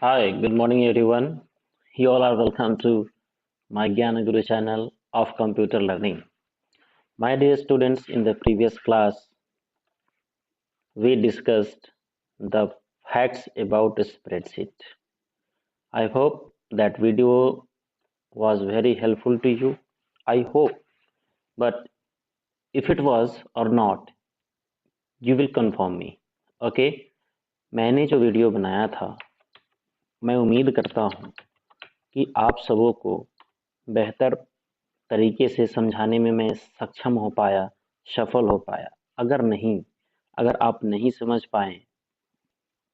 Hi, good morning everyone. You all are welcome to my Gyana Guru channel of computer learning. My dear students, in the previous class, we discussed the facts about a spreadsheet. I hope that video was very helpful to you. I hope, but if it was or not, you will confirm me. Okay? मैंने जो video बनाया था, मैं उम्मीद करता हूँ कि आप सबों को बेहतर तरीके से समझाने में मैं सक्षम हो पाया, सफल हो पाया। अगर आप नहीं समझ पाए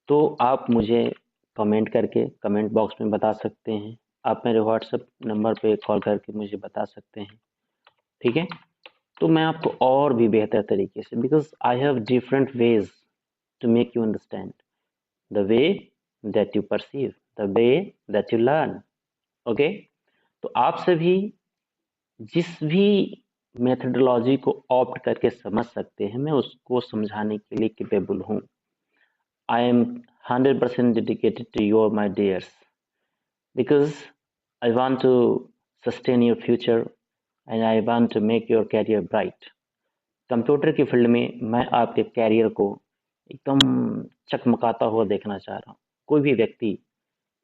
तो आप मुझे कमेंट करके कमेंट बॉक्स में बता सकते हैं। आप मेरे व्हाट्सएप नंबर पे कॉल करके मुझे बता सकते हैं, ठीक है? तो मैं आपको और भी बेहतर तरीके से, because I have different ways to make you understand the way that you perceive, the way that you learn. Okay, तो आप सभी जिस भी मेथडोलॉजी को ऑप्ट करके समझ सकते हैं, मैं उसको समझाने के लिए कैपेबल हूँ। I am 100% dedicated to your my dears, because I want to sustain your future and I want to make your career bright. Computer की फील्ड में मैं आपके कैरियर को एकदम चकमकाता हुआ देखना चाह रहा हूँ। कोई भी व्यक्ति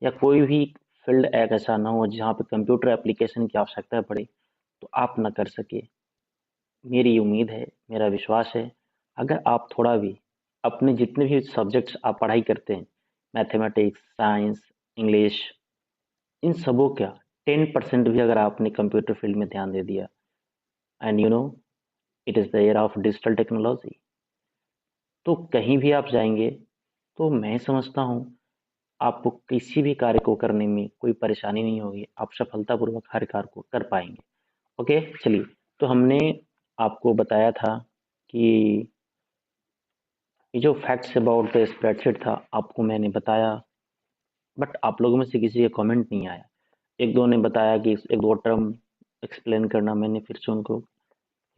या कोई भी फील्ड एक ऐसा ना हो जहाँ पे कंप्यूटर एप्लीकेशन की आवश्यकता पड़े तो आप न कर सके। मेरी उम्मीद है, मेरा विश्वास है, अगर आप थोड़ा भी अपने जितने भी सब्जेक्ट्स आप पढ़ाई करते हैं, मैथमेटिक्स, साइंस, इंग्लिश, इन सबों का 10% भी अगर आपने कंप्यूटर फील्ड में ध्यान दे दिया, and you know it is the era of digital technology, तो कहीं भी आप जाएंगे तो मैं समझता हूँ आपको किसी भी कार्य को करने में कोई परेशानी नहीं होगी, आप सफलतापूर्वक हर कार्य को कर पाएंगे। ओके, चलिए, तो हमने आपको बताया था कि ये जो फैक्ट्स अबाउट द स्प्रेडशीट था आपको मैंने बताया, बट आप लोगों में से किसी का कमेंट नहीं आया। एक दो ने बताया कि एक दो टर्म एक्सप्लेन करना, मैंने फिर से उनको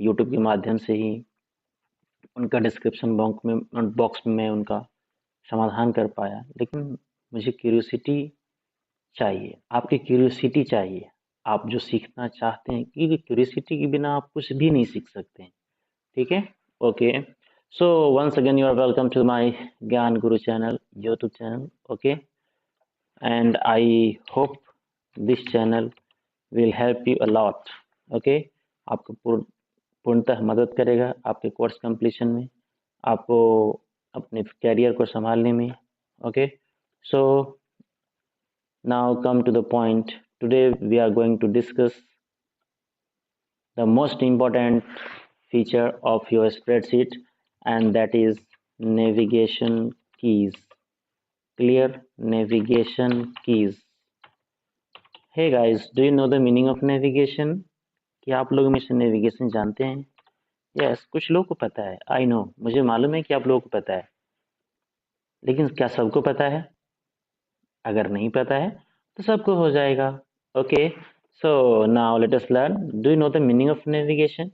यूट्यूब के माध्यम से ही उनका डिस्क्रिप्शन बॉक्स में मैं उनका समाधान कर पाया। लेकिन मुझे क्यूरियोसिटी चाहिए, आपकी क्यूरियोसिटी चाहिए। आप जो सीखना चाहते हैं, क्योंकि क्यूरियोसिटी के बिना आप कुछ भी नहीं सीख सकते हैं, ठीक है? Okay, so once again you are welcome to my Gyan Guru channel, YouTube channel. Okay, and I hope this channel will help you a lot. Okay, आपको पूर्णतः मदद करेगा आपके कोर्स कंप्लीशन में, आपको अपने कैरियर को संभालने में। Okay, so now come to the point. Today we are going to discuss the most important feature of your spreadsheet, and that is navigation keys. Clear? Navigation keys. Hey guys, do you know the meaning of navigation? क्या आप लोग में से navigation जानते हैं? Yes, कुछ लोगों को पता है, आई नो, मुझे मालूम है कि आप लोगों को पता है, लेकिन क्या सबको पता है? अगर नहीं पता है तो सबको हो जाएगा। Okay, so now let us learn. Do you know the meaning of navigation?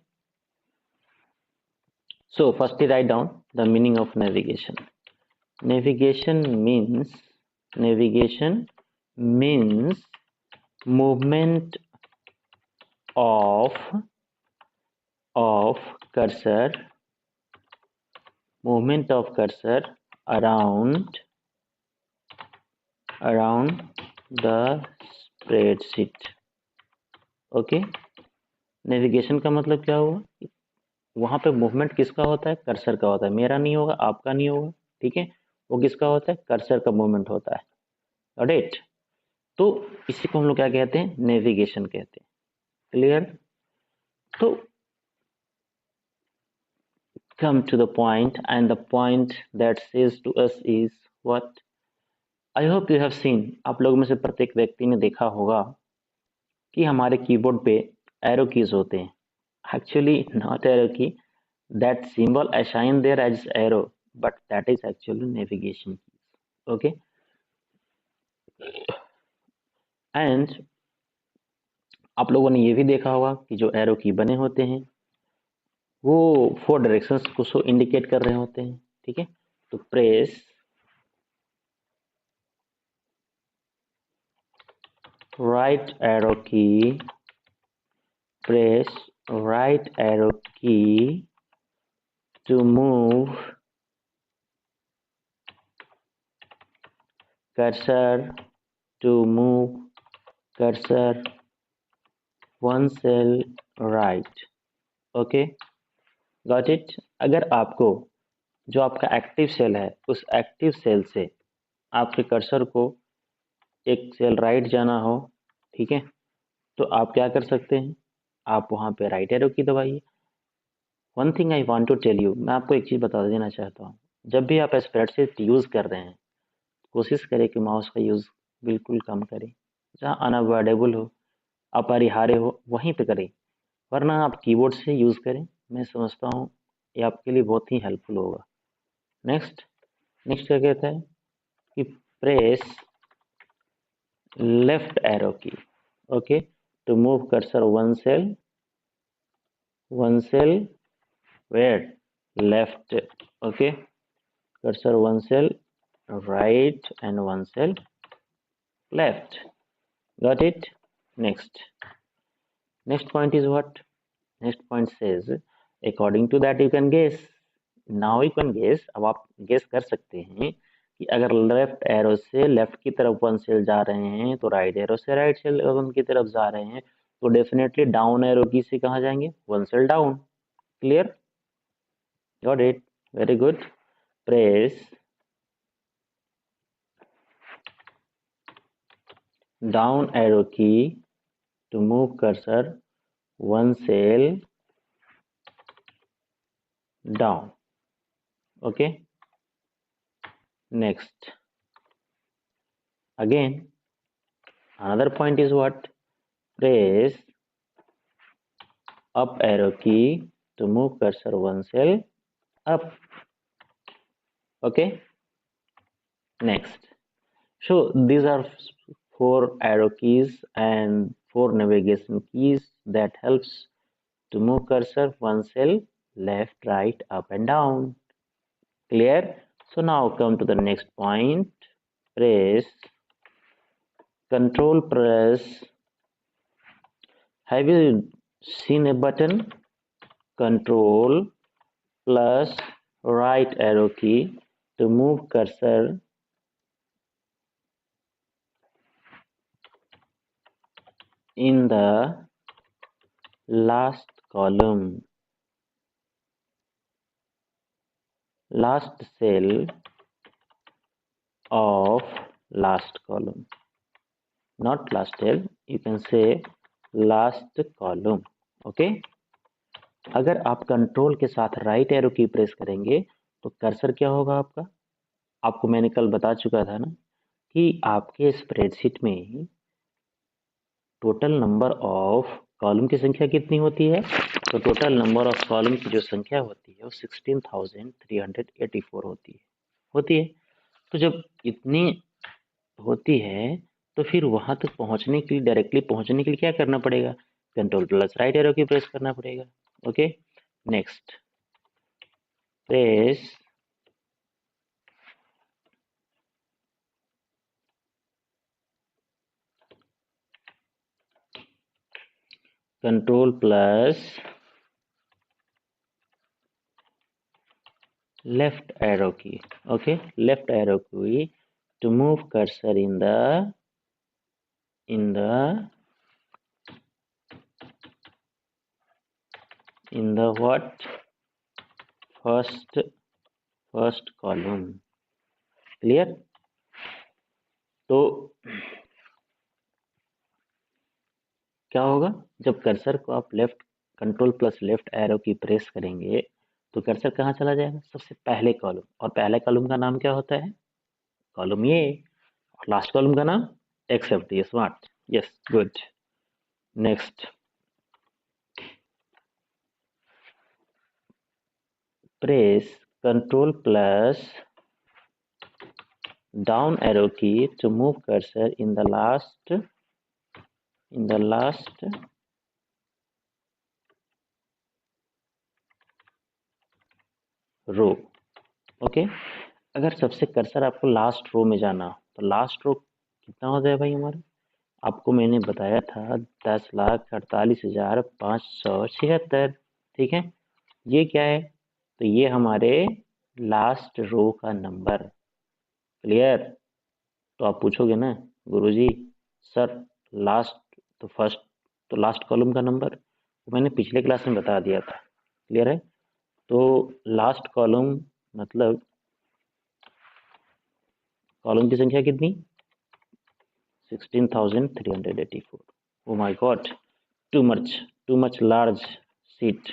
So firstly write down the meaning of navigation. Navigation means movement of cursor around the spreadsheet. Okay, navigation का मतलब क्या हुआ? वहां पे movement किसका होता है? Cursor का होता है। मेरा नहीं होगा, आपका नहीं होगा, ठीक है? वो किसका होता है? कर्सर का मूवमेंट होता है। राइट, तो इसी को हम लोग क्या कहते हैं? नेविगेशन कहते हैं। क्लियर? तो come to the point, and the point that says to us is what? I hope you have seen, आप लोगों में से प्रत्येक व्यक्ति ने देखा होगा कि हमारे कीबोर्ड पे एरो कीज होते हैं। एक्चुअली नॉट एरो की, that symbol assigned there as arrow, but that is actually navigation keys. Okay, and आप लोगों ने ये भी देखा होगा कि जो एरो की बने होते हैं वो 4 डायरेक्शंस को सो इंडिकेट कर रहे होते हैं, ठीक है? तो press right arrow key, press right arrow key to move cursor one cell right. Okay, got it. अगर आपको जो आपका एक्टिव सेल है उस एक्टिव सेल से आपके कर्सर को एक सेल राइट जाना हो, ठीक है, तो आप क्या कर सकते हैं, आप वहां पे राइट एरो की दबाइए। One thing I want to tell you, मैं आपको एक चीज़ बता देना चाहता हूँ, जब भी आप स्प्रेडशीट यूज़ कर रहे हैं कोशिश करें कि माउस का यूज़ बिल्कुल कम करें, जहाँ अनअवॉइडेबल हो, अपरिहार्य हो वहीं पे करें, वरना आप कीबोर्ड से यूज़ करें। मैं समझता हूँ ये आपके लिए बहुत ही हेल्पफुल होगा। नेक्स्ट क्या कहता है कि press left arrow key, okay, to move cursor one cell where left, okay, cursor one cell right and one cell left, got it। next point is what, next point says according to that you can guess, now you can guess, अब आप guess कर सकते हैं कि अगर left arrow से left की तरफ वन सेल जा रहे हैं तो राइट एरो से राइट सेल की तरफ जा रहे हैं, तो डेफिनेटली डाउन एरो की से कहाँ जाएंगे, one cell down. Clear, got it, very good. Press down arrow key to move cursor one cell down, okay। next again another point is what, press up arrow key to move cursor one cell up, okay। next, so these are four arrow keys and four navigation keys that helps to move cursor one cell left, right, up and down। Clear? So now come to the next point, press control press, have you seen a button, control plus right arrow key to move cursor in the last column, last cell of last column, not last cell, you can say last column, okay। अगर आप control के साथ right arrow की press करेंगे तो cursor क्या होगा आपका, आपको मैंने कल बता चुका था ना कि आपके स्प्रेडशीट में टोटल नंबर ऑफ कॉलम की संख्या कितनी होती है, तो टोटल नंबर ऑफ कॉलम की जो संख्या होती है वो 16,384 होती है। तो जब इतनी होती है तो फिर वहां तक पहुंचने के लिए, डायरेक्टली पहुंचने के लिए क्या करना पड़ेगा, कंट्रोल प्लस राइट एरो की प्रेस करना पड़ेगा, okay. Next, press control plus left arrow key, okay, left arrow key to move cursor in the what, first column। Clear. तो क्या होगा, जब कर्सर को आप left control plus left arrow की प्रेस करेंगे तो कर्सर कहाँ चला जाएगा, सबसे पहले कॉलम, और पहले कॉलम का नाम क्या होता है, कॉलम ये, और लास्ट कॉलम का नाम एक्सेप्ट, ये smart, yes, good. Next, press control plus down arrow key to move cursor in the last row, okay. अगर सबसे कर्सर आपको लास्ट रो में जाना तो लास्ट रो कितना हो जाए भाई हमारा, आपको मैंने बताया था 10,48,576। ठीक है, ये क्या है? तो ये हमारे लास्ट रो का नंबर। क्लियर? तो आप पूछोगे ना गुरुजी सर लास्ट तो फर्स्ट तो लास्ट कॉलम का नंबर, तो मैंने पिछले क्लास में बता दिया था। क्लियर है? तो लास्ट कॉलम मतलब कॉलम की संख्या कितनी? 16,384। Oh my God, too much large sheet.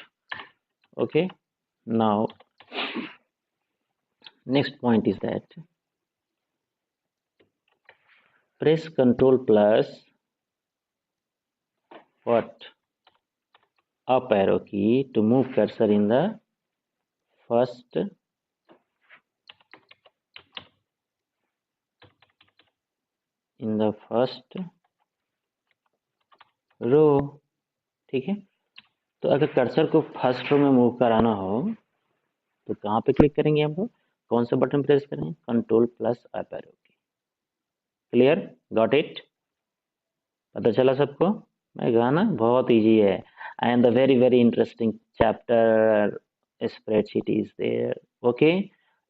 Okay, now next point is that press Control plus what? Up arrow key to move cursor in the first रो। ठीक है, तो अगर कर्सर को फर्स्ट रो में मूव कराना हो तो कहाँ पे क्लिक करेंगे हम लोग? कौन सा बटन प्रेस करेंगे? Control plus up arrow key. Clear? Got it? पता चला सबको? मैं कहा ना बहुत इजी है। And the very very interesting chapter spreadsheet is there. Okay,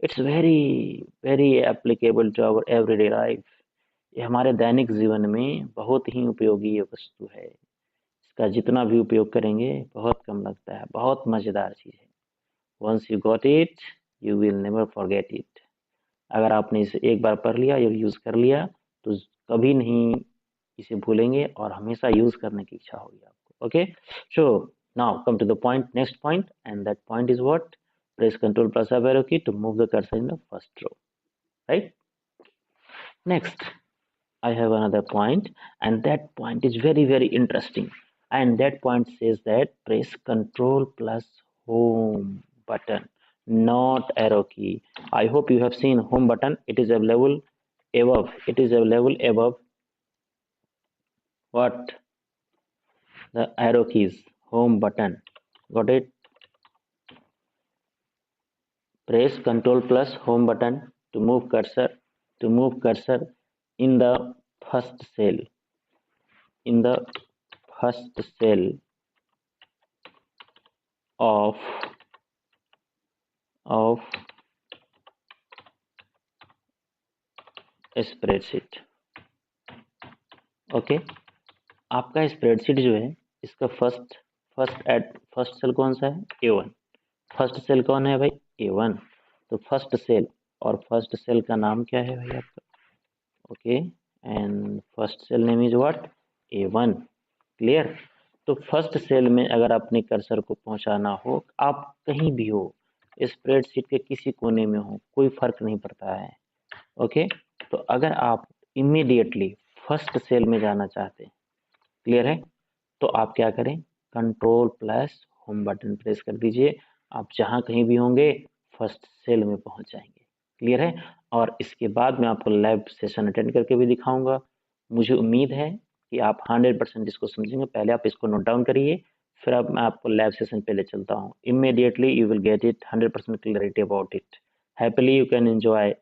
it's very very applicable to our everyday life. ये हमारे दैनिक जीवन में बहुत ही उपयोगी ये वस्तु है। इसका जितना भी उपयोग करेंगे बहुत कम लगता है, बहुत मज़ेदार चीज़ है। Once you got it you will never forget it. अगर आपने इसे एक बार पढ़ लिया या यूज़ कर लिया तो कभी नहीं इसे भूलेंगे और हमेशा यूज़ करने की इच्छा होगी आपको। Okay, so now come to the point, next point, and that point is what? Press control plus up arrow key to move the cursor in the first row, right? Next I have another point, and that point is very very interesting. And that point says that press Control plus Home button, not arrow key. I hope you have seen Home button. It is available above. It is available above what? The arrow keys. Home button. Got it? Press Control plus Home button to move cursor. To move cursor in the first cell. In the first cell of spreadsheet. Okay, आपका spreadsheet जो है इसका first cell कौन सा है? A1। First cell कौन है भाई? A1। तो फर्स्ट सेल, और फर्स्ट सेल का नाम क्या है भाई आपका? Okay, and first cell name is what? A1। Clear? तो फर्स्ट सेल में अगर अपने कर्सर को पहुंचाना हो, आप कहीं भी हो, स्प्रेडशीट के किसी कोने में हो, कोई फर्क नहीं पड़ता है। ओके, तो अगर आप इमीडिएटली फर्स्ट सेल में जाना चाहते हैं, क्लियर है, तो आप क्या करें? Control plus home button press कर दीजिए। आप जहां कहीं भी होंगे फर्स्ट सेल में पहुंच जाएंगे। क्लियर है? और इसके बाद मैं आपको लाइव सेशन अटेंड करके भी दिखाऊंगा। मुझे उम्मीद है कि आप 100% इसको समझेंगे। पहले आप इसको नोट डाउन करिए, फिर अब मैं आपको लाइव सेशन पे ले चलता हूँ। Immediately you will get it 100% clarity about it. Happily you can enjoy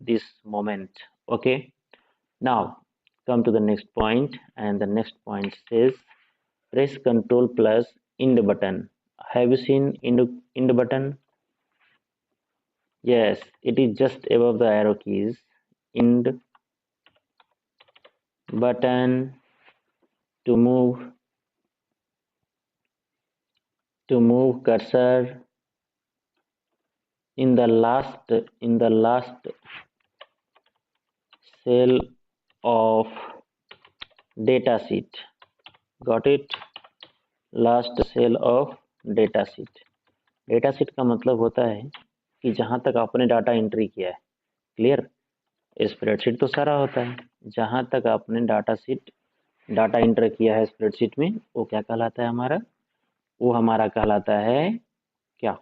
this moment. Okay, now come to the next point, and the next point says press Control plus Ind button. Have you seen Ind button? Yes, it is just above the arrow keys. Ind button to move cursor in the last cell of data sheet. Got it? Last cell of data sheet. Data sheet का मतलब होता है कि जहां तक आपने data entry किया है। क्लियर? स्प्रेडशीट तो सारा होता है, जहां तक आपने डाटा एंटर किया है स्प्रेडशीट में, वो क्या कहलाता है हमारा? वो हमारा कहलाता है क्या?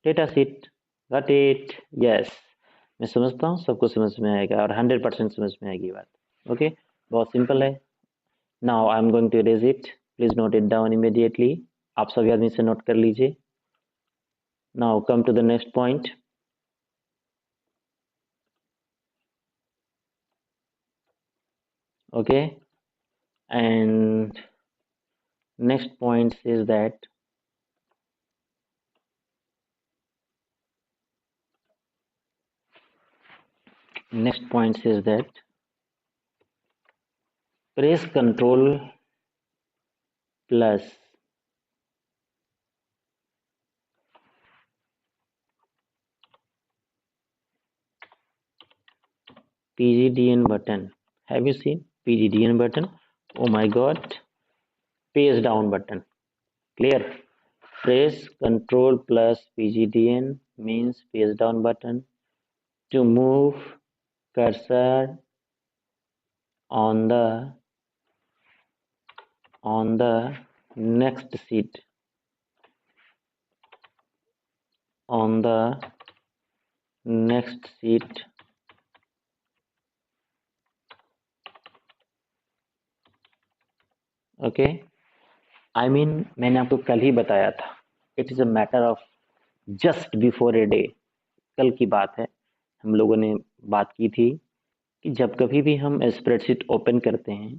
Data sheet. Got it? Yes, मैं समझता हूँ सबको समझ में आएगा और 100% समझ में आएगी बात। ओके, बहुत सिंपल है। Now I am going to erase it, please note it down immediately. आप सभी आदमी से नोट कर लीजिए। Now come to the next point. Okay, and next point is that press control plus PGDN button. Have you seen PGDN button? Oh my god, page down button. Clear? Press Control plus PGDN means page down button to move cursor on the next sheet, on the next sheet. Okay, I mean मैंने आपको कल ही बताया था, it is a matter of just before a day. कल की बात है, हम लोगों ने बात की थी कि जब कभी भी हम स्प्रेडशीट ओपन करते हैं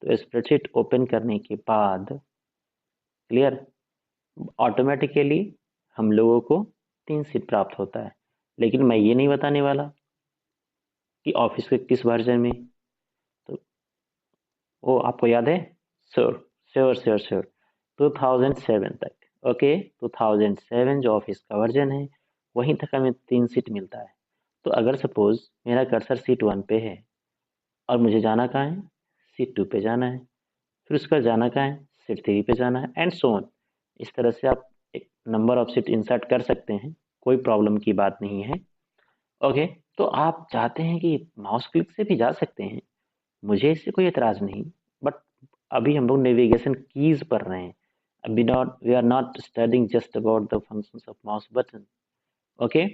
तो स्प्रेडशीट ओपन करने के बाद क्लियर ऑटोमेटिकली हम लोगों को 3 सीट प्राप्त होता है। लेकिन मैं ये नहीं बताने वाला कि ऑफिस के किस वर्जन में, तो वो आपको याद है? श्योर श्योर श्योर श्योर 2007 तक। ओके, 2007 जो ऑफिस का वर्जन है वहीं तक हमें 3 सीट मिलता है। तो अगर सपोज मेरा कर्सर सीट 1 पे है और मुझे जाना कहाँ है, सीट 2 पे जाना है, फिर उसका जाना कहाँ है, सीट 3 पे जाना है, एंड सो ऑन। इस तरह से आप एक नंबर ऑफ सीट इंसर्ट कर सकते हैं, कोई प्रॉब्लम की बात नहीं है। ओके, तो आप चाहते हैं कि माउस क्लिक से भी जा सकते हैं, मुझे इससे कोई एतराज नहीं, बट अभी हम लोग नेविगेशन कीज पढ़ रहे हैं, अभी not, we are not studying just about the functions of mouse button. Okay,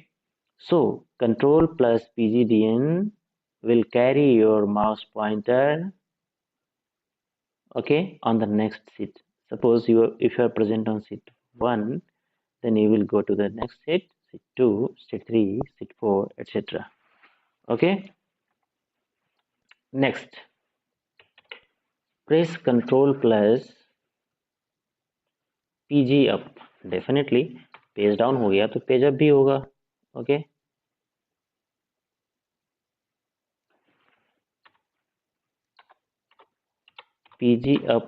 so control plus PGDN will carry your mouse pointer, okay, on the next seat. Suppose if you are present on seat 1, then you will go to the next seat, seat 2, seat 3, seat 4, etc. Okay, next, press control plus PG up. Definitely page down हो गया तो page up भी होगा। Okay, PG up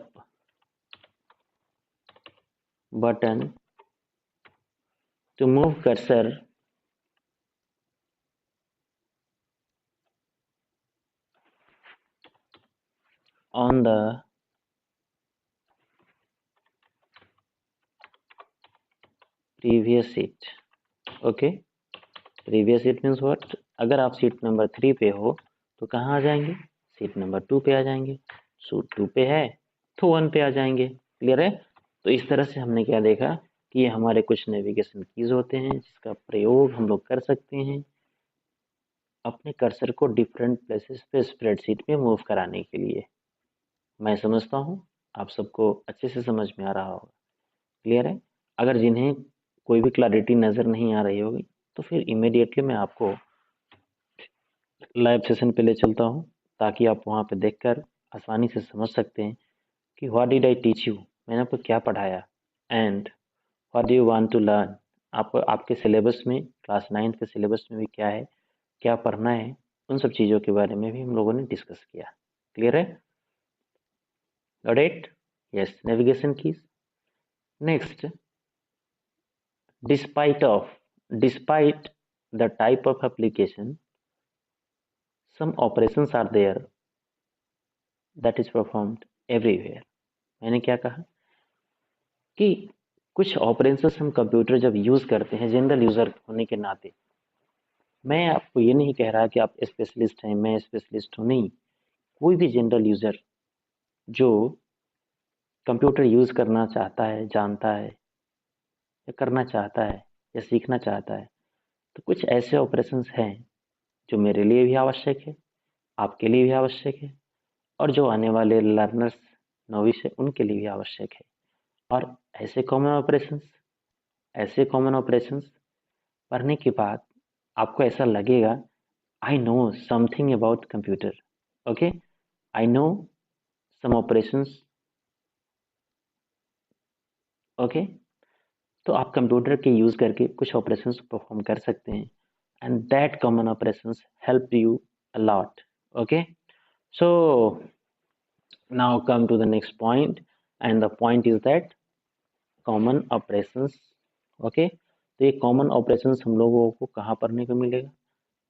button to move cursor on the previous seat. Okay, previous seat means what? अगर आप seat number 3 पे हो तो कहाँ आ जाएंगे, सीट नंबर 2 पे आ जाएंगे। सीट 2 पे है तो 1 पे आ जाएंगे। क्लियर है? तो इस तरह से हमने क्या देखा कि ये हमारे कुछ नेविगेशन कीज होते हैं जिसका प्रयोग हम लोग कर सकते हैं अपने कर्सर को डिफरेंट प्लेसेस पे स्प्रेडशीट में मूव कराने के लिए। मैं समझता हूँ आप सबको अच्छे से समझ में आ रहा होगा। क्लियर है? अगर जिन्हें कोई भी क्लैरिटी नज़र नहीं आ रही होगी तो फिर इमीडिएटली मैं आपको लाइव सेशन पे ले चलता हूँ ताकि आप वहाँ पे देखकर आसानी से समझ सकते हैं कि what did I teach you, मैंने आपको क्या पढ़ाया, and what do you want to learn. आपको आपके सिलेबस में, क्लास 9 के सिलेबस में भी क्या है, क्या पढ़ना है, उन सब चीज़ों के बारे में भी हम लोगों ने डिस्कस किया। क्लियर है? Got it? Yes, navigation keys. Next, despite the type of application, some operations are there that is performed everywhere. मैंने क्या कहा कि कुछ ऑपरेशंस हम कंप्यूटर जब यूज़ करते हैं जनरल यूज़र होने के नाते, मैं आपको ये नहीं कह रहा कि आप स्पेशलिस्ट हैं, मैं स्पेशलिस्ट हूँ, नहीं। कोई भी जनरल यूज़र जो कंप्यूटर यूज़ करना चाहता है, जानता है या करना चाहता है या सीखना चाहता है, तो कुछ ऐसे ऑपरेशंस हैं जो मेरे लिए भी आवश्यक है, आपके लिए भी आवश्यक है, और जो आने वाले लर्नर्स, नोविस है, उनके लिए भी आवश्यक है। और ऐसे कॉमन ऑपरेशंस पढ़ने के बाद आपको ऐसा लगेगा I know something about computer. Okay, I know some operations. Okay, तो आप कंप्यूटर के यूज करके कुछ ऑपरेशंस परफॉर्म कर सकते हैं, and that common operations help you a lot. Okay, so now come to the next point, and the point is that common operations. Okay, तो ये कॉमन ऑपरेशंस हम लोगों को कहाँ पढ़ने को मिलेगा?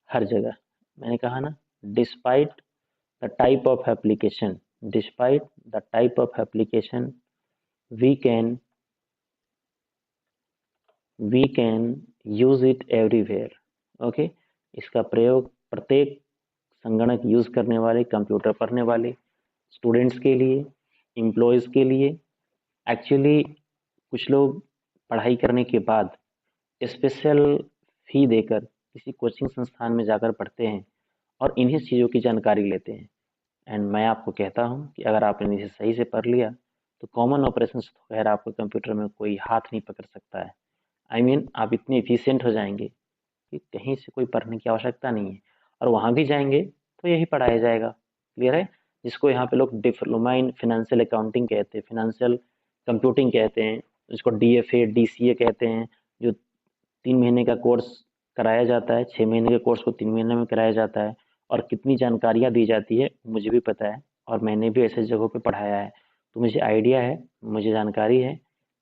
हर जगह. मैंने कहा ना, despite the type of application, despite the type of application we can use it everywhere. Okay, इसका प्रयोग प्रत्येक संगणक यूज करने वाले, कंप्यूटर पढ़ने वाले स्टूडेंट्स के लिए, एम्प्लॉयज के लिए. एक्चुअली कुछ लोग पढ़ाई करने के बाद स्पेशल फी देकर किसी कोचिंग संस्थान में जाकर पढ़ते हैं और इन्हीं चीज़ों की जानकारी लेते हैं. एंड मैं आपको कहता हूं कि अगर आपने इसे सही से पढ़ लिया तो कॉमन ऑपरेशंस तो खैर आपको कंप्यूटर में कोई हाथ नहीं पकड़ सकता है. I mean, आप इतने एफिशिएंट हो जाएंगे कि कहीं से कोई पढ़ने की आवश्यकता नहीं है, और वहाँ भी जाएंगे तो यही पढ़ाया जाएगा. क्लियर है? जिसको यहाँ पे लोग डिप्लोमा इन फिनेंशियल अकाउंटिंग कहते हैं, फिनेंशियल कंप्यूटिंग कहते हैं, जिसको DFA DCA कहते हैं, जो 3 महीने का कोर्स कराया जाता है, 6 महीने के कोर्स को 3 महीने में कराया जाता है, और कितनी जानकारियाँ दी जाती है मुझे भी पता है, और मैंने भी ऐसे जगहों पे पढ़ाया है, तो मुझे आइडिया है, मुझे जानकारी है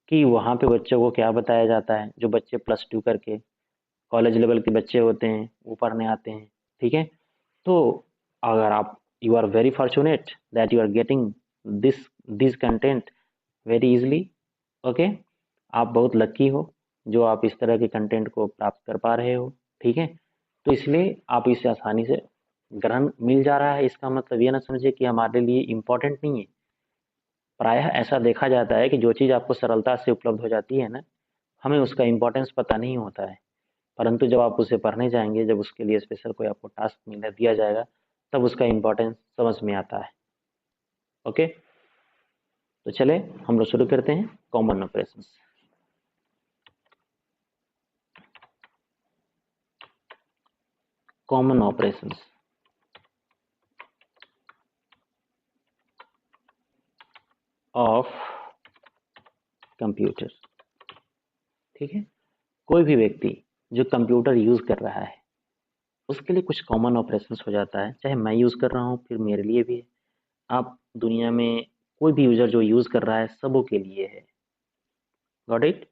कि वहाँ पे बच्चों को क्या बताया जाता है. जो बच्चे +2 करके कॉलेज लेवल के बच्चे होते हैं वो पढ़ने आते हैं. ठीक है, तो अगर आप, you are very fortunate that you are getting this content very easily. Okay, आप बहुत लकी हो जो आप इस तरह के कंटेंट को प्राप्त कर पा रहे हो. ठीक है, तो इसलिए आप इसे आसानी से ग्रहण मिल जा रहा है. इसका मतलब ये ना समझिए कि हमारे लिए इम्पोर्टेंट नहीं है. प्रायः ऐसा देखा जाता है कि जो चीज़ आपको सरलता से उपलब्ध हो जाती है ना, हमें उसका इम्पोर्टेंस पता नहीं होता है, परंतु जब आप उसे पढ़ने जाएंगे, जब उसके लिए स्पेशल कोई आपको टास्क मिला दिया जाएगा, तब उसका इम्पोर्टेंस समझ में आता है. ओके, तो चले हम लोग शुरू करते हैं common operations. Common operations of computer. ठीक है, कोई भी व्यक्ति जो कंप्यूटर यूज कर रहा है उसके लिए कुछ कॉमन ऑपरेशंस हो जाता है. चाहे मैं यूज कर रहा हूँ, फिर मेरे लिए भी है, आप दुनिया में कोई भी यूजर जो यूज कर रहा है सबों के लिए है. Got it?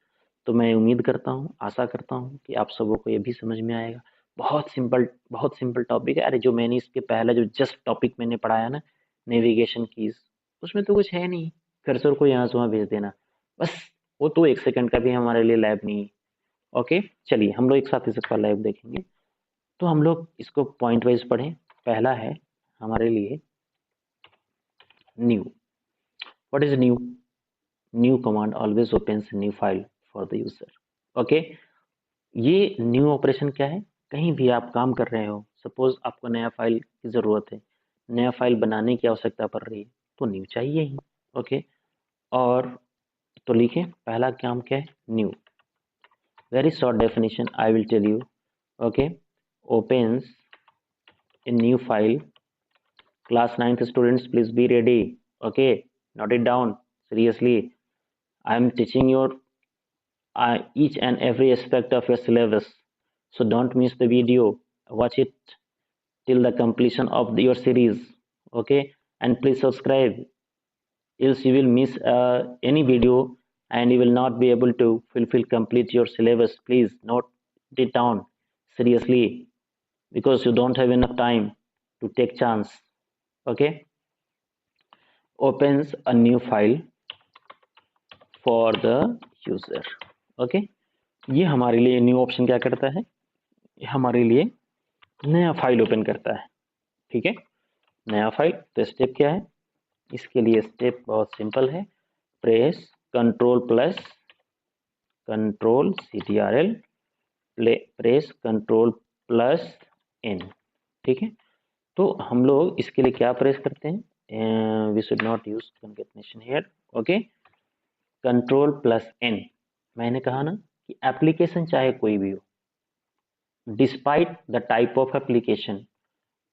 तो मैं उम्मीद करता हूँ, आशा करता हूँ कि आप सबों को ये भी समझ में आएगा. बहुत सिंपल टॉपिक है. अरे जो मैंने इसके पहले जो जस्ट टॉपिक मैंने पढ़ाया ना, नेविगेशन कीज, उसमें तो कुछ है नहीं, कर्सर को यहाँ से वहाँ भेज देना बस. वो तो 1 सेकंड का भी हमारे लिए लैब नहीं है. ओके, चलिए हम लोग एक साथ इसका लैब देखेंगे. तो हम लोग इसको पॉइंट वाइज पढ़ें. पहला है हमारे लिए new. What is new? New command always opens new file for the user. Okay, ये न्यू ऑपरेशन क्या है? कहीं भी आप काम कर रहे हो, सपोज आपको नया फाइल की ज़रूरत है, नया फाइल बनाने की आवश्यकता पड़ रही है, तो न्यू चाहिए ही. ओके, और तो लिखें पहला काम क्या है? New. Very short definition I will tell you. Okay, opens a new file. Class 9th students, please be ready. Okay, note it down seriously. I am teaching your each and every aspect of your syllabus, so don't miss the video. Watch it till the completion of your series. Okay, and please subscribe, else you will miss any video and you will not be able to fulfill complete your syllabus. Please note it down seriously, because you don't have enough time to take chance. Okay, opens a new file for the user. Okay, ये हमारे लिए new option क्या करता है? ये हमारे लिए नया फाइल ओपन करता है. ठीक है, नया फाइल. तो स्टेप क्या है इसके लिए? स्टेप बहुत सिंपल है. Press control CTRL, press Ctrl+N. ठीक है, तो हम लोग इसके लिए क्या प्रेस करते हैं? We should not use concatenation here. Okay, Ctrl+N. मैंने कहा ना कि एप्लीकेशन चाहे कोई भी हो, despite the type of application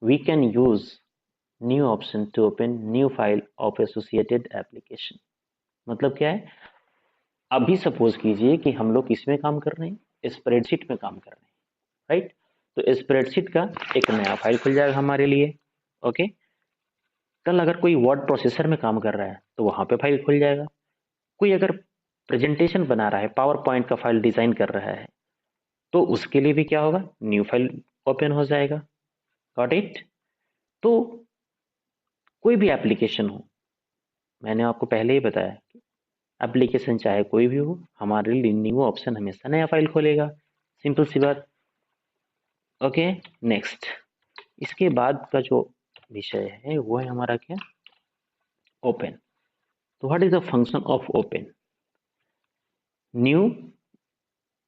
we can use new option to open new file of associated application. मतलब क्या है, अभी सपोज कीजिए कि हम लोग किस में काम कर रहे हैं, स्प्रेडशीट में काम कर रहे हैं, राइट। तो स्प्रेडशीट का एक नया फाइल खुल जाएगा हमारे लिए, ओके। कल अगर कोई वर्ड प्रोसेसर में काम कर रहा है तो वहां पे फाइल खुल जाएगा। कोई अगर प्रेजेंटेशन बना रहा है, पावर पॉइंट का फाइल डिजाइन कर रहा है, तो उसके लिए भी क्या होगा, न्यू फाइल ओपन हो जाएगा। Got it. तो कोई भी एप्लीकेशन हो, मैंने आपको पहले ही बताया, एप्लीकेशन चाहे कोई भी हो, हमारे लिए न्यू ऑप्शन हमेशा नया फाइल खोलेगा। सिंपल सी बात। Okay, next. इसके बाद का जो विषय है वो है हमारा क्या, ओपन। तो what is the function of open. New,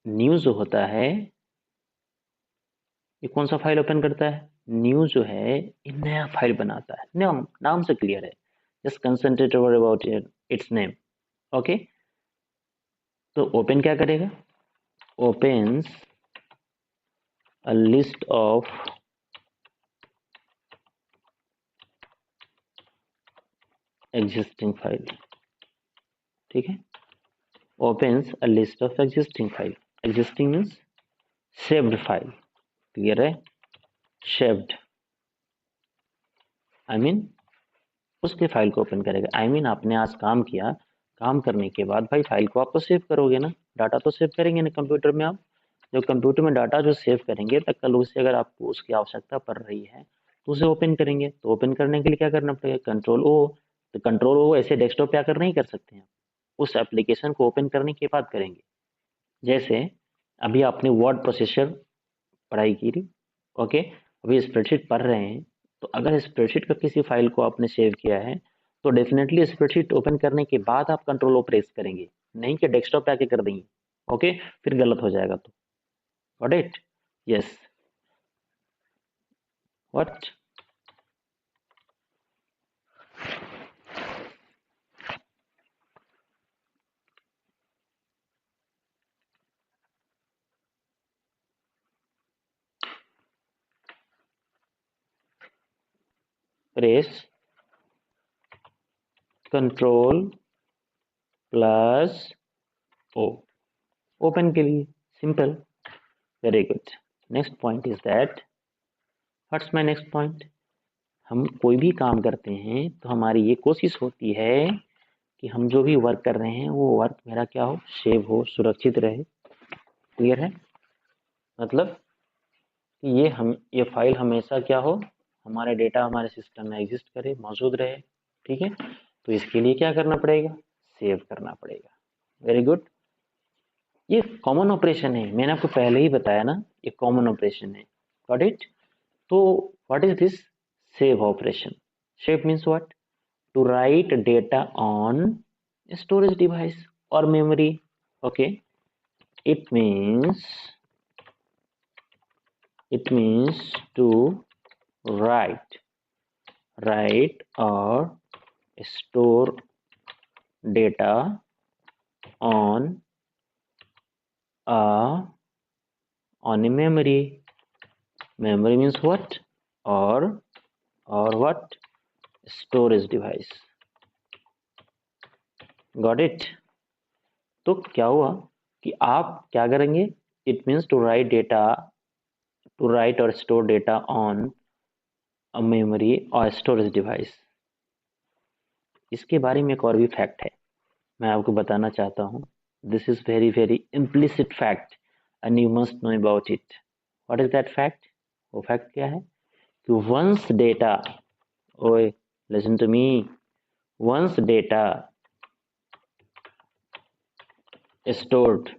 new जो होता है ये कौन सा फाइल ओपन करता है, न्यू जो है ये नया फाइल बनाता है। नाम नाम से क्लियर है, just concentrate over about it's name, okay. तो ओपन क्या करेगा, opens a list of existing file, ठीक है। opens a list of existing file, existing means saved file, clear है। saved I mean उसके फाइल को ओपन करेगा। I mean आपने आज काम किया, काम करने के बाद भाई फाइल को आप तो सेव करोगे ना, डाटा तो सेव करेंगे ना कंप्यूटर में। आप जो कंप्यूटर में डाटा जो सेव करेंगे तब कल उसे अगर आपको उसकी आवश्यकता पड़ रही है तो उसे ओपन करेंगे। तो ओपन करने के लिए क्या करना पड़ेगा, कंट्रोल ओ। तो कंट्रोल ओ ऐसे डेस्कटॉप पे आकर नहीं कर सकते हैं, उस एप्लीकेशन को ओपन करने के बाद करेंगे। जैसे अभी आपने वर्ड प्रोसेसर पढ़ाई की थी, ओके, अभी स्प्रेडशीट पढ़ रहे हैं, तो अगर स्प्रेडशीट का किसी फाइल को आपने सेव किया है तो डेफिनेटली स्प्रेडशीट ओपन करने के बाद आप कंट्रोल ओ प्रेस करेंगे, नहीं कि डेस्कटॉप पे आके कर देंगे, ओके, फिर गलत हो जाएगा। तो got it, yes, what. Press control plus O open के लिए, simple, very good. Next point is that, what's my next point. हम कोई भी काम करते हैं तो हमारी ये कोशिश होती है कि हम जो भी वर्क कर रहे हैं वो वर्क मेरा क्या हो, सेव हो, सुरक्षित रहे, क्लियर है। मतलब कि ये फाइल हमेशा क्या हो, हमारे डेटा हमारे सिस्टम में एग्जिस्ट करे, मौजूद रहे, ठीक है। तो इसके लिए क्या करना पड़ेगा, सेव करना पड़ेगा। Very good. ये कॉमन ऑपरेशन है, मैंने आपको पहले ही बताया ना, ये कॉमन ऑपरेशन है। Got it. तो what is this, save operation. Save means what, to write data on storage device or memory, okay. It means to write or store data on a memory. Memory means what, or what, storage device. Got it। तो क्या हुआ कि आप क्या करेंगे, it means to right और store data on a memory और storage device. इसके बारे में एक और भी फैक्ट है, मैं आपको बताना चाहता हूँ। This is very very implicit fact and you must know about it. What is that fact. वो फैक्ट क्या है कि वंस डेटा, ओए listen to me, once data stored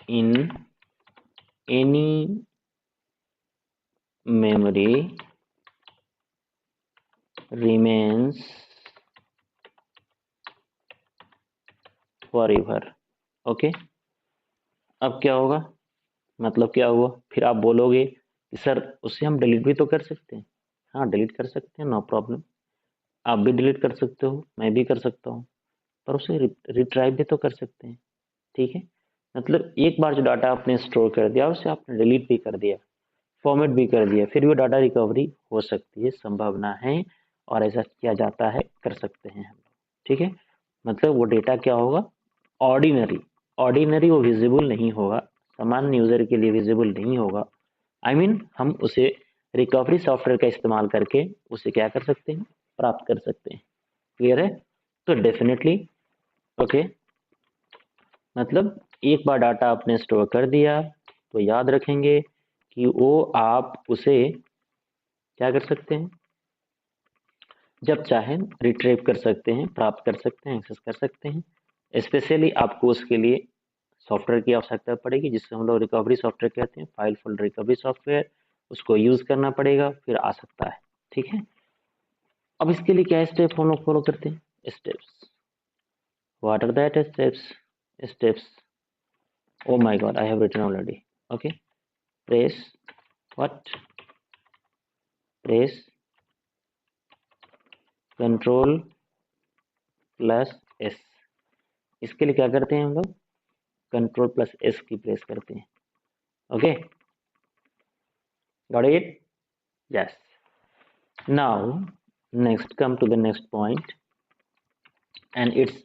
in any memory remains forever, ओके। अब क्या होगा, मतलब क्या हुआ, फिर आप बोलोगे कि सर उसे हम डिलीट भी तो कर सकते हैं। हाँ डिलीट कर सकते हैं, नो प्रॉब्लम। आप भी डिलीट कर सकते हो, मैं भी कर सकता हूँ, पर उसे रिट्राइव भी तो कर सकते हैं, ठीक है। मतलब एक बार जो डाटा आपने स्टोर कर दिया उसे आपने डिलीट भी कर दिया, फॉर्मेट भी कर दिया, फिर भी डाटा रिकवरी हो सकती है, संभावना है और ऐसा किया जाता है, कर सकते हैं हम। ठीक है, मतलब वो डेटा क्या होगा, ऑर्डिनरी वो विजिबल नहीं होगा, सामान्य यूजर के लिए विजिबल नहीं होगा। I mean, हम उसे रिकवरी सॉफ्टवेयर का इस्तेमाल करके उसे क्या कर सकते हैं, प्राप्त कर सकते हैं। क्लियर है? तो डेफिनेटली ओके, मतलब एक बार डाटा आपने स्टोर कर दिया तो याद रखेंगे कि वो आप उसे क्या कर सकते हैं, जब चाहें रिट्रीव कर सकते हैं, प्राप्त कर सकते हैं, एक्सेस कर सकते हैं। स्पेशली आपको उसके लिए सॉफ्टवेयर की आवश्यकता पड़ेगी, जिससे हम लोग रिकवरी सॉफ्टवेयर कहते हैं, फाइल फोल्डर रिकवरी सॉफ्टवेयर। उसको यूज करना पड़ेगा, फिर आ सकता है। ठीक है, अब इसके लिए क्या स्टेप हम लोग फॉलो करते हैं, steps. What are that steps? Oh my god, I have written already. Okay, press what? Press Control plus S। इसके लिए क्या करते हैं हम लोग, Control plus S की प्रेस करते हैं। Okay, got it? Yes. Now next, come to the next point, and its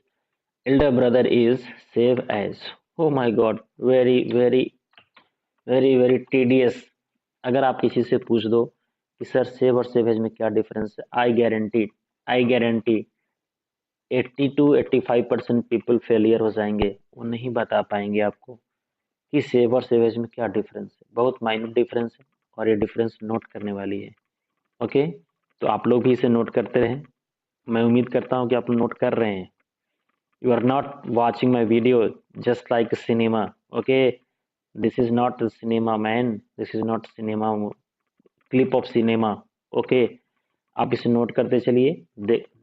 elder brother is save as। Oh my god, very very very very tedious। अगर आप किसी से पूछ दो कि सर सेव और सेव एज में क्या डिफरेंस है, I guarantee 80 to 85% people failure हो जाएंगे, वो नहीं बता पाएंगे आपको कि सेव और सेव एज में क्या डिफरेंस है। बहुत माइनर डिफरेंस है और ये डिफरेंस नोट करने वाली है। ओके, तो आप लोग भी इसे नोट करते रहें। मैं उम्मीद करता हूँ कि आप नोट कर रहे हैं। You are not watching my video just like cinema. Okay, this is not cinema man, this is not cinema, clip of cinema. Okay, आप इसे नोट करते चलिए,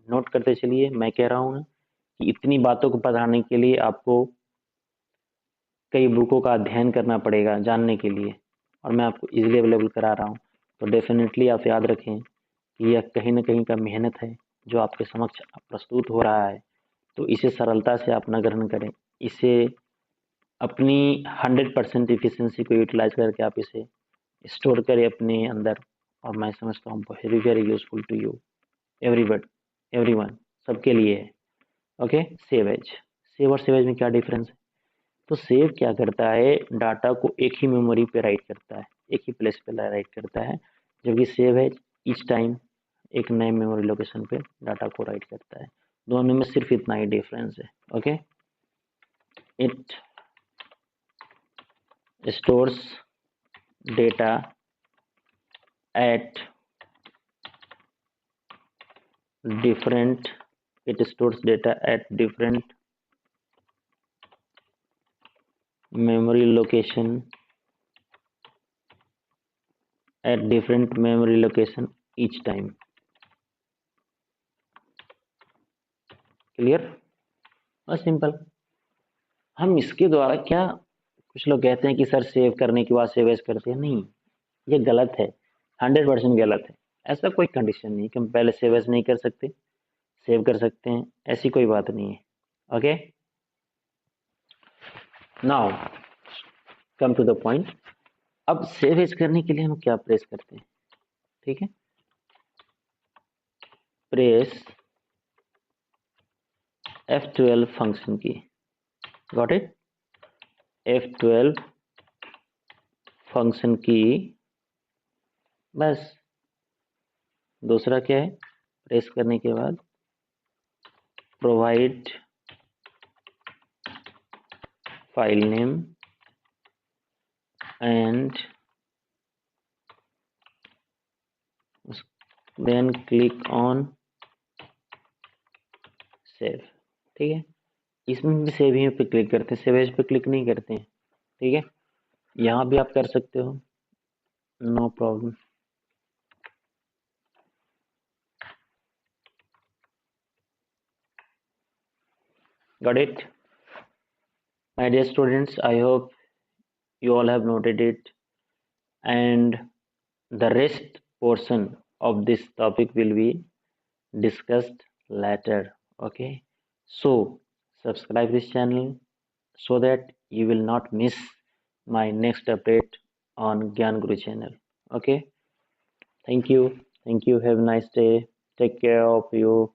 नोट करते चलिए। मैं कह रहा हूँ ना कि इतनी बातों को पढ़ाने के लिए आपको कई बुकों का अध्ययन करना पड़ेगा जानने के लिए, और मैं आपको इजीली अवेलेबल करा रहा हूँ। तो डेफिनेटली आप याद रखें कि यह कहीं ना कहीं का मेहनत है जो आपके समक्ष प्रस्तुत हो रहा है। तो इसे सरलता से आप न ग्रहण करें, इसे अपनी 100% इफिशियंसी को यूटिलाइज करके आप इसे स्टोर करें अपने अंदर। और मैं समझता हूँ very very useful to you everyone, सबके लिए है। Okay, save as. सेव और सेव एज में क्या डिफरेंस है? तो सेव क्या करता है, डाटा को एक ही मेमोरी पे राइट करता है, एक ही प्लेस पे राइट करता है, जबकि सेव एज ईच टाइम एक नए मेमोरी लोकेशन पे डाटा को राइट करता है। दोनों में सिर्फ इतना ही डिफरेंस है। Okay, it stores data eight different it stores data at different memory location each time। Clear और सिंपल। हम इसके द्वारा क्या, कुछ लोग कहते हैं कि सर सेव करने के बाद सेव एज करते हैं, नहीं, ये गलत है, 100% गलत है। ऐसा कोई कंडीशन नहीं कि हम पहले सेव एज नहीं कर सकते, सेव कर सकते हैं, ऐसी कोई बात नहीं है। Okay, now come to the point. अब सेव एज करने के लिए हम क्या प्रेस करते हैं? ठीक है, प्रेस F12 फंक्शन की। Got it? F12 फंक्शन की, बस। दूसरा क्या है, प्रेस करने के बाद provide file name and then click on save. ठीक है, इसमें भी सेव ही पे क्लिक करते हैं, सेव एज पे क्लिक नहीं करते हैं। ठीक है, यहाँ भी आप कर सकते हो, no problem. Got it? My dear students, I hope you all have noted it, and the rest portion of this topic will be discussed later. Okay, so subscribe this channel so that you will not miss my next update on Gyan Guru channel. Okay, thank you. Thank you. Have a nice day. Take care of you.